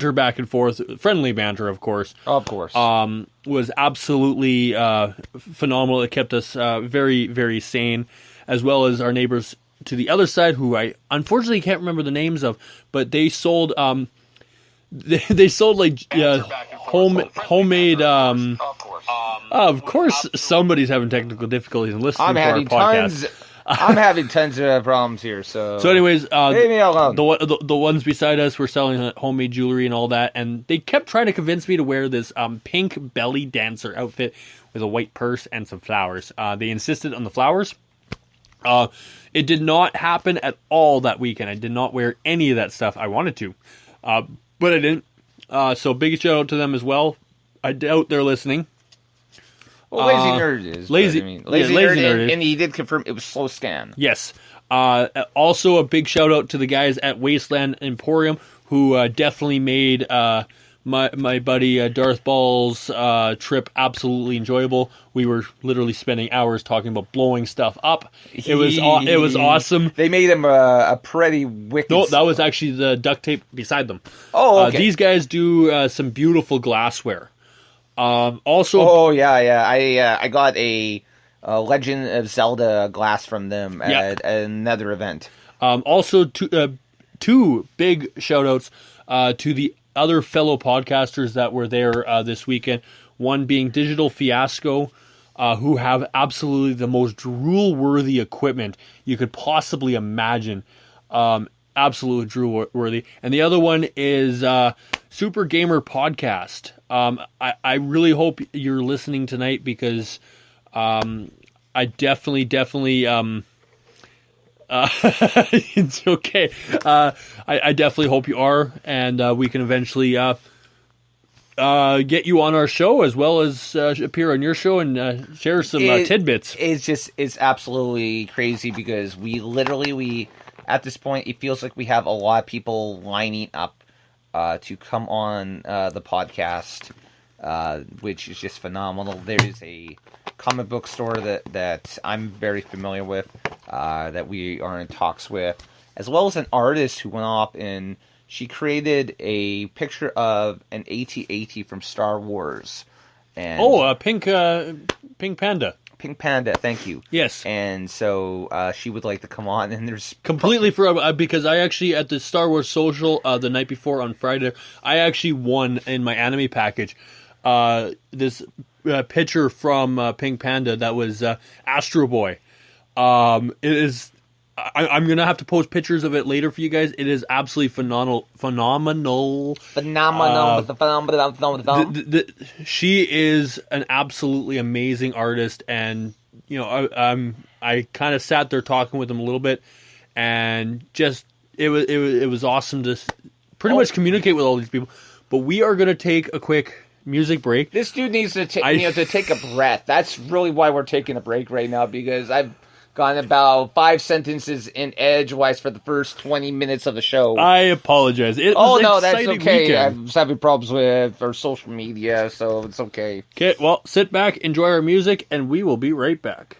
banter back and forth, friendly banter, of course. Of course. Was absolutely phenomenal. It kept us very, very sane, as well as our neighbors to the other side, who I unfortunately can't remember the names of, but they sold they sold like homemade. Of course, somebody's having technical difficulties and listening to our podcast. I'm having tons of problems here. So anyways, leave me alone. The ones beside us were selling homemade jewelry and all that, and they kept trying to convince me to wear this pink belly dancer outfit with a white purse and some flowers. They insisted on the flowers. It did not happen at all that weekend. I did not wear any of that stuff. I wanted to, but I didn't. So big shout out to them as well. I doubt they're listening. Well, Lazy Nerd is. Lazy Nerd, and he did confirm it was slow scan. Yes. Also, a big shout out to the guys at Wasteland Emporium who definitely made my buddy Darth Ball's trip absolutely enjoyable. We were literally spending hours talking about blowing stuff up. It was awesome. They made him a pretty wicked. No, that was actually the duct tape beside them. Oh, okay. These guys do some beautiful glassware. Also, I got a Legend of Zelda glass from them at another event. Also, two big shout outs to the other fellow podcasters that were there this weekend. One being Digital Fiasco, who have absolutely the most drool-worthy equipment you could possibly imagine. Absolutely drool-worthy. And the other one is Super Gamer Podcast. I really hope you're listening tonight because I definitely it's okay. I definitely hope you are, and we can eventually get you on our show as well as appear on your show and share some tidbits. It's absolutely crazy because we at this point it feels like we have a lot of people lining up to come on the podcast, which is just phenomenal. There's a comic book store that I'm very familiar with, that we are in talks with, as well as an artist who went off and she created a picture of an AT-AT from Star Wars. And a pink panda. Pink Panda, thank you. Yes. And so she would like to come on, and there's... Completely forgot, because I actually, at the Star Wars Social the night before on Friday, I actually won in my anime package this picture from Pink Panda that was Astro Boy. It is... I'm going to have to post pictures of it later for you guys. It is absolutely phenomenal. She is an absolutely amazing artist, and you know, I kind of sat there talking with him a little bit, and just it was awesome to pretty much communicate with all these people. But we are going to take a quick music break. This dude needs to take a breath. That's really why we're taking a break right now, because I've gone about 5 sentences in edgewise for the first 20 minutes of the show. I apologize. That's okay. Weekend. I was having problems with our social media, so it's okay. Okay, well, sit back, enjoy our music, and we will be right back.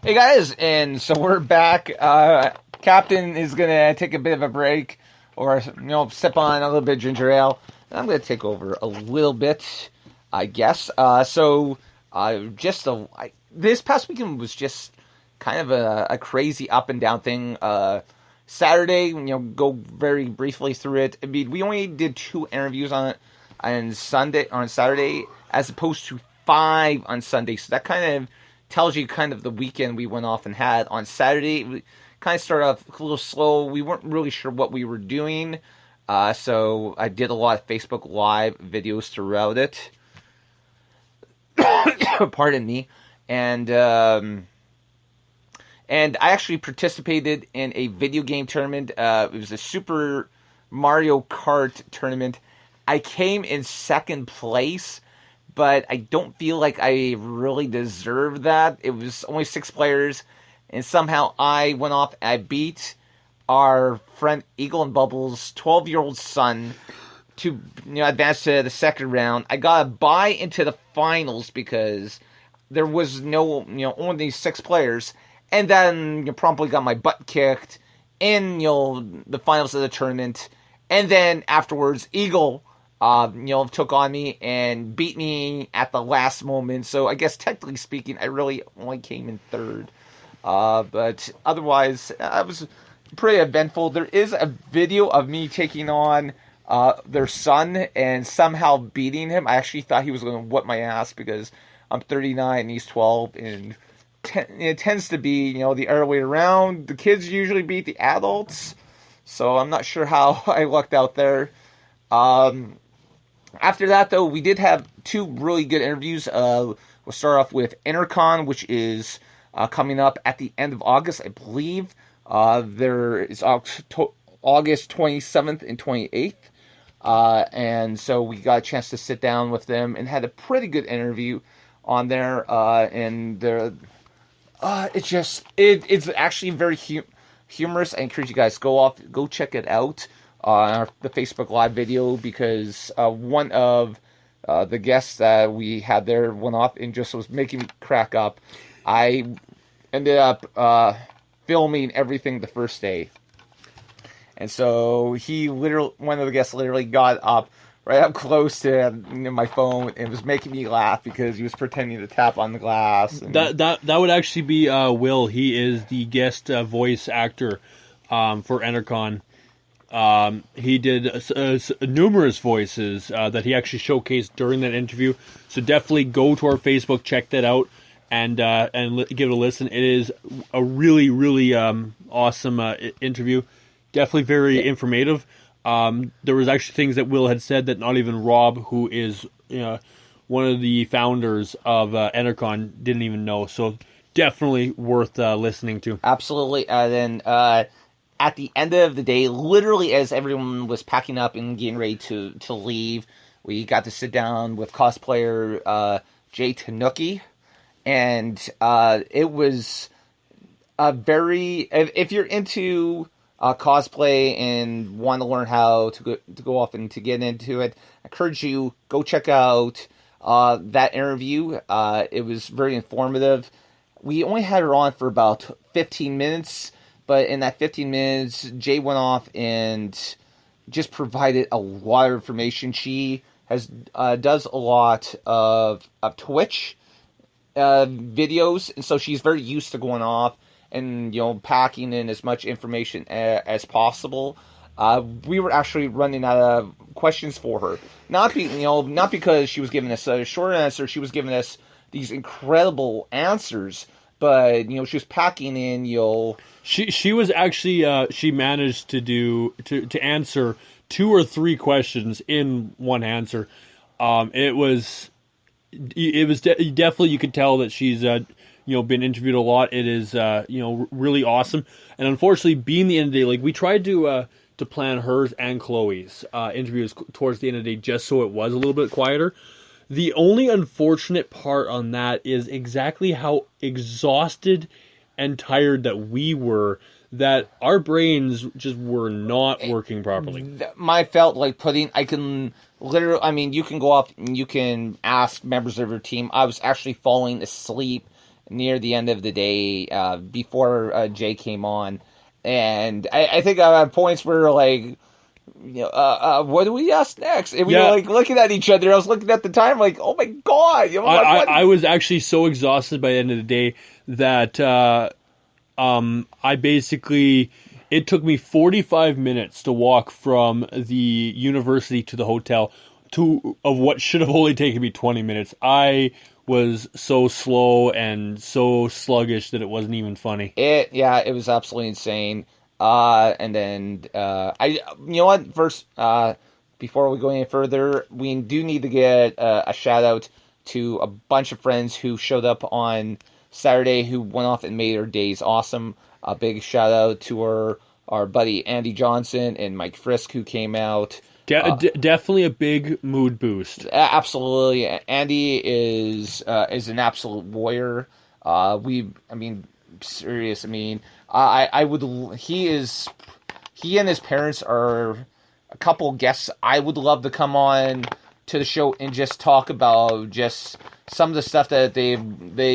Hey guys, and so we're back. Captain is gonna take a bit of a break, or sip on a little bit of ginger ale. I'm gonna take over a little bit, I guess. This past weekend was just kind of a crazy up and down thing. Saturday, go very briefly through it. I mean, we only did 2 interviews on Saturday, as opposed to 5 on Sunday. So that kind of tells you kind of the weekend we went off and had. On Saturday, we kind of started off a little slow. We weren't really sure what we were doing. So I did a lot of Facebook Live videos throughout it. Pardon me. And I actually participated in a video game tournament. It was a Super Mario Kart tournament. I came in second place, but I don't feel like I really deserved that. It was only 6 players, and somehow I went off and I beat our friend Eagle and Bubbles' 12-year-old son to advance to the second round. I got a bye into the finals because there was no, only 6 players, and then promptly got my butt kicked in, the finals of the tournament, and then afterwards, Eagle, took on me and beat me at the last moment. So I guess technically speaking, I really only came in third. But otherwise, I was pretty eventful. There is a video of me taking on their son and somehow beating him. I actually thought he was going to whoop my ass because I'm 39 and he's 12, and it tends to be, the other way around. The kids usually beat the adults, so I'm not sure how I lucked out there. After that, though, we did have 2 really good interviews. We'll start off with Intercon, which is coming up at the end of August, I believe. There is August 27th and 28th. And so we got a chance to sit down with them and had a pretty good interview on there. And it's actually very humorous. I encourage you guys go check it out on the Facebook Live video, because one of the guests that we had there went off and just was making me crack up. I ended up filming everything the first day. And so one of the guests literally got up right up close to my phone and was making me laugh because he was pretending to tap on the glass. And that would actually be Will. He is the guest voice actor for Entercon. He did numerous voices that he actually showcased during that interview. So definitely go to our Facebook, check that out, and give it a listen. It is a really, really awesome interview. Definitely very informative. There was actually things that Will had said that not even Rob, who is one of the founders of Entercon, didn't even know. So definitely worth listening to. Absolutely. Then at the end of the day, literally as everyone was packing up and getting ready to leave, we got to sit down with cosplayer Jay Tanuki, and it was a very, if you're into cosplay and want to learn how to go off and to get into it, I encourage you, go check out that interview. It was very informative. We only had her on for about 15 minutes, but in that 15 minutes, Jay went off and just provided a lot of information. She does a lot of Twitch videos, and so she's very used to going off and packing in as much information as possible. We were actually running out of questions for her, not because she was giving us a short answer. She was giving us these incredible answers, but she was packing in. She was actually she managed to answer 2 or 3 questions in one answer. It was definitely, you could tell that she's been interviewed a lot. It is really awesome. And unfortunately, being the end of the day, like, we tried to plan hers and Chloe's interviews towards the end of the day, just so it was a little bit quieter. The only unfortunate part on that is exactly how exhausted and tired that we were, that our brains just were not working properly. I felt like I can literally, you can go up and you can ask members of your team. I was actually falling asleep near the end of the day before Jay came on. And I think at points where like, what do we ask next? And we were like looking at each other. I was looking at the time like, oh my God. I was actually so exhausted by the end of the day that I basically, it took me 45 minutes to walk from the university to the hotel of what should have only taken me 20 minutes. I was so slow and so sluggish that it wasn't even funny. It was absolutely insane. And then you know what? First, before we go any further, we do need to get a shout out to a bunch of friends who showed up on Saturday, who went off and made our days awesome. A big shout out to our buddy Andy Johnson and Mike Frisk, who came out. Definitely a big mood boost. Absolutely, Andy is an absolute warrior. Serious. I mean, I would. He and his parents are a couple guests I would love to come on to the show and just talk about just some of the stuff that they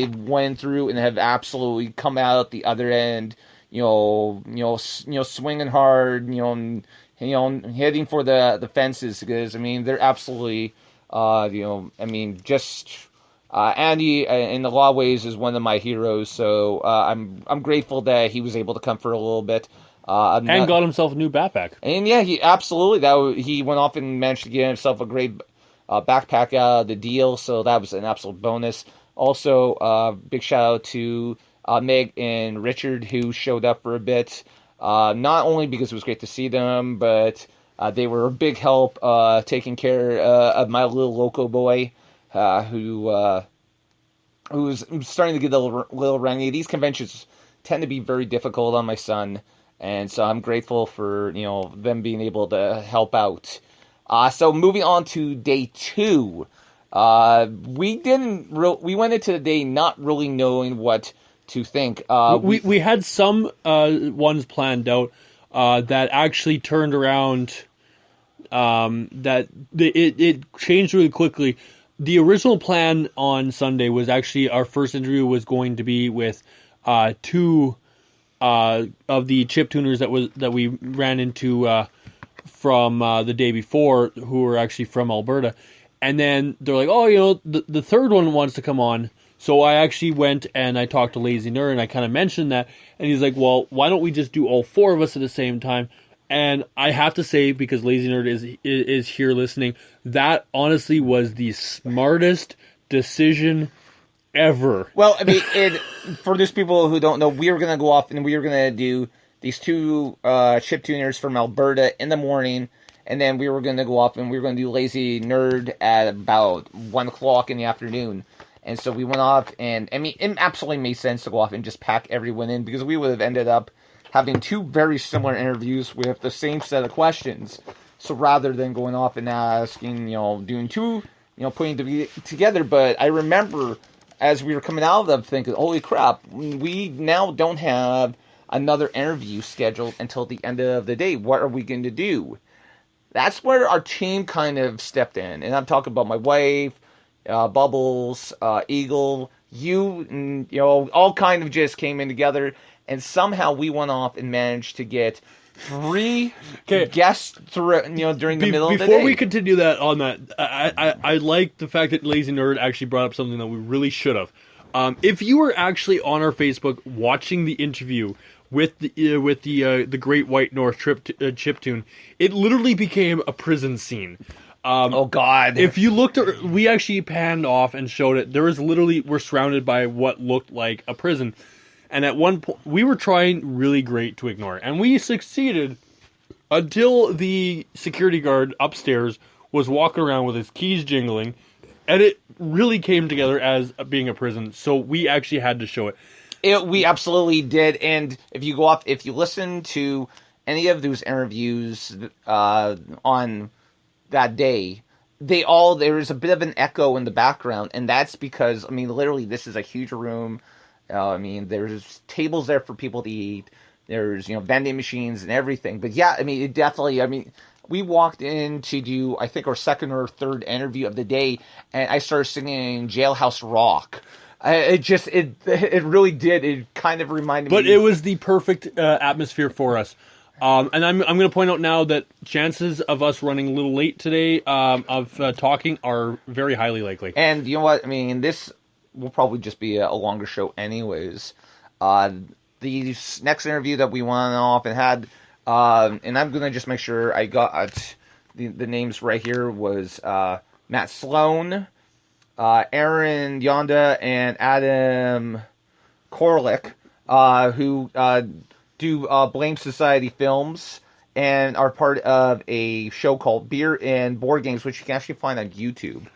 went through and have absolutely come out the other end. Swinging hard. Heading for the fences, because I mean they're absolutely, Andy in a lot of ways is one of my heroes. So I'm grateful that he was able to come for a little bit. And got himself a new backpack. And yeah, he absolutely he went off and managed to get himself a great backpack out of the deal. So that was an absolute bonus. Also, big shout out to Meg and Richard, who showed up for a bit. Not only because it was great to see them, but they were a big help taking care of my little local boy, who was starting to get a little rangy. These conventions tend to be very difficult on my son, and so I'm grateful for them being able to help out. So moving on to day 2, we went into the day not really knowing what to think. We had some ones planned out that actually turned around. It changed really quickly. The original plan on Sunday was actually our first interview was going to be with 2 of the chip tuners that we ran into from the day before, who were actually from Alberta, and then they're like, oh, the third one wants to come on. So I actually went and I talked to Lazy Nerd, and I kind of mentioned that, and he's like, well, why don't we just do all 4 of us at the same time? And I have to say, because Lazy Nerd is here listening, that honestly was the smartest decision ever. Well, I mean, for those people who don't know, we were going to go off and we were going to do these 2 chip tuners from Alberta in the morning, and then we were going to go off and we were going to do Lazy Nerd at about 1 o'clock in the afternoon. And so we went off, and I mean, it absolutely made sense to go off and just pack everyone in, because we would have ended up having 2 very similar interviews with the same set of questions. So rather than going off and asking, doing 2, putting together. But I remember as we were coming out of them thinking, holy crap, we now don't have another interview scheduled until the end of the day. What are we going to do? That's where our team kind of stepped in. And I'm talking about my wife, Bubbles, Eagle, all kind of just came in together, and somehow we went off and managed to get 3 guests through, during the middle of the day. Before we continue that on that, I like the fact that Lazy Nerd actually brought up something that we really should have. If you were actually on our Facebook watching the interview with the Great White North chiptune, it literally became a prison scene. Oh God! If you looked, we actually panned off and showed it. We're surrounded by what looked like a prison, and at one point we were trying really great to ignore it, and we succeeded until the security guard upstairs was walking around with his keys jingling, and it really came together as being a prison. So we actually had to show it. We absolutely did, and if you listen to any of those interviews on that day, there is a bit of an echo in the background, and that's because, I mean, literally, this is a huge room. There's tables there for people to eat. There's, vending machines and everything. But yeah, I mean, we walked in to do, I think, our second or third interview of the day, and I started singing Jailhouse Rock. It really did. It kind of reminded me. But it was the perfect atmosphere for us. And I'm going to point out now that chances of us running a little late today of talking are very highly likely. And you know what? I mean, this will probably just be a longer show anyways. The next interview that we went off and had, and I'm going to just make sure I got the names right here, was Matt Sloan, Aaron Yonda, and Adam Korlick, who do Blame Society Films, and are part of a show called Beer and Board Games, which you can actually find on YouTube.